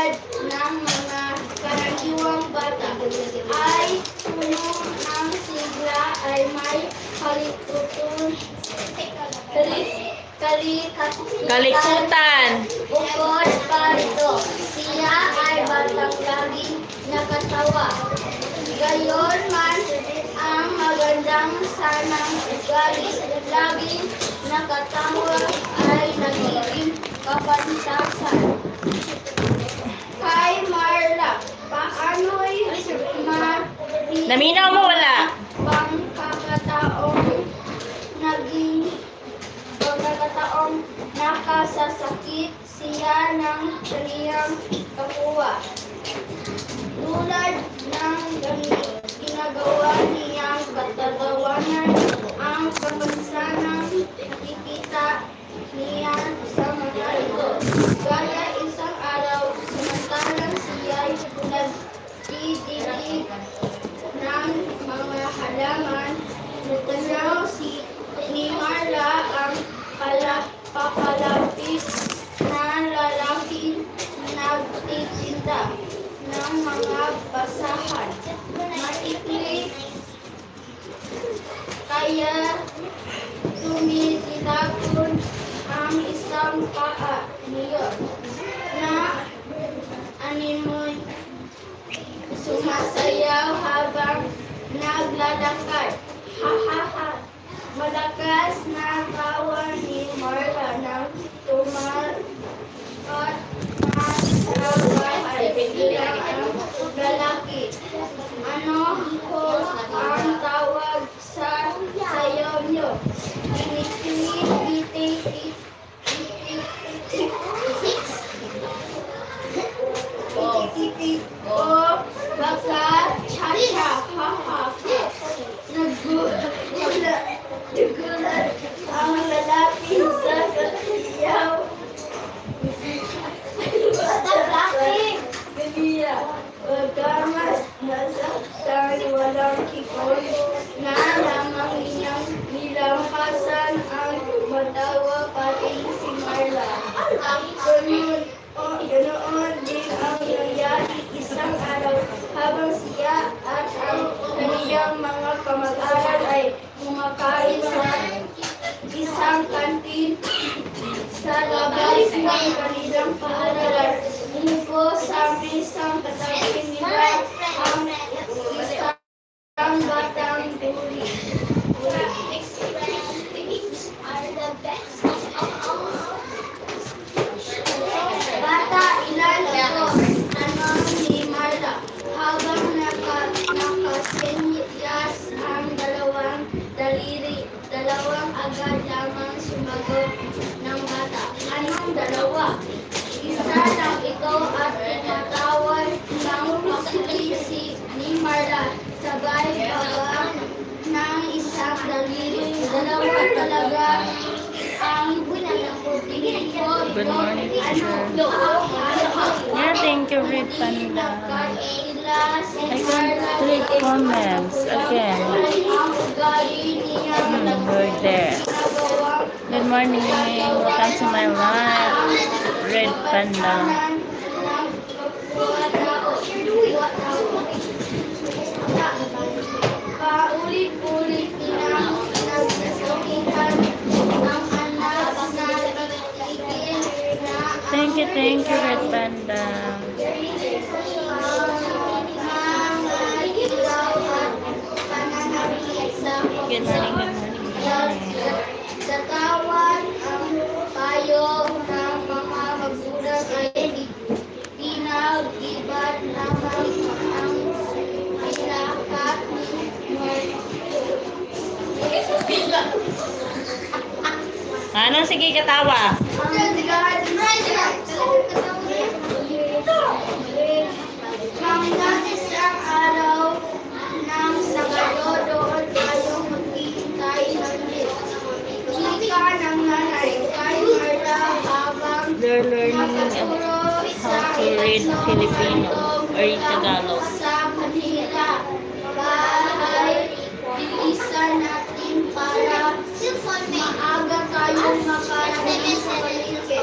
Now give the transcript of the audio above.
tulad ng mga karaniwang bata ay puno ng sigla ay may Kalikutan. Bukod pa rito, siya ay batang laging nakatawa. Gayon man, ang magandang sanang ugali laging nakatawa ay nagiging kapantasan. Kay Marla, paano'y Naminaw mo wala? Pagkakataong nakasasakit siya ng kaniyang kakuha. Tulad ng ginagawa niyang katatawanan ang kapansanang nakikita niya sa mga ito. Gaya isang araw, samantalang siya'y nagdidilig ng mga halaman, natanaw ni Marla ang papalapit na lalaking nagtitinda ng mga basahan. Maikli kaya tumititapon ang isang paa niyo na animoy sumasayaw habang naglalakad. Ha ha ha! Malakas na tawa ni Marla nang tumakat na bahay bilang ang lalaki. Ano ho ang tawag sa sayaw niyo? O baka cha-cha, ha-ha. Nagulat ang lalaki sa kasiyaw. Ganyan, pagkamas nasaktan walang kikoy na lamang niyang nilampasan ang matawa pati si Marla. Ganoon din ang nangyari isang araw habang siya at ang kaniyang mga kamag-aral ay kumakain sa isang kantin sa labas ng kanilang paaralan. Umupo sa isang katabi nila ang isang batang tuli. Bata, ilan ito? Tanong ni Marla habang nakasenyas ang dalawang daliri. Dalawang agad lamang sumagot ng bata. Anong dalawa? Isa lang ito at tumatawan ng pakilisi ni Marla. Sabay pabang ng isang daliri. Dalawa talaga ang tingin ko. Good morning, teacher. Yeah, thank you, Red Panda. I can click comments again. We're there. Good morning. Welcome to my live, Red Panda. Paulit-ulit niya nagsasakitan ng anak na nagtitigil na Thank you, Red Panda. Good morning. Satawan ang payo ng mga magulang ay pinag-ibat lamang ang ilakat Ano? Sige, katawa. Hanggang isang araw ng Sabado doon tayo maghihintay ng lift. Chika ng nanay kay Marla habang They're learning how to read Filipino or Tagalog. sa kanila. Bahay, bilisan natin para maaga tayo makarating sa palengke.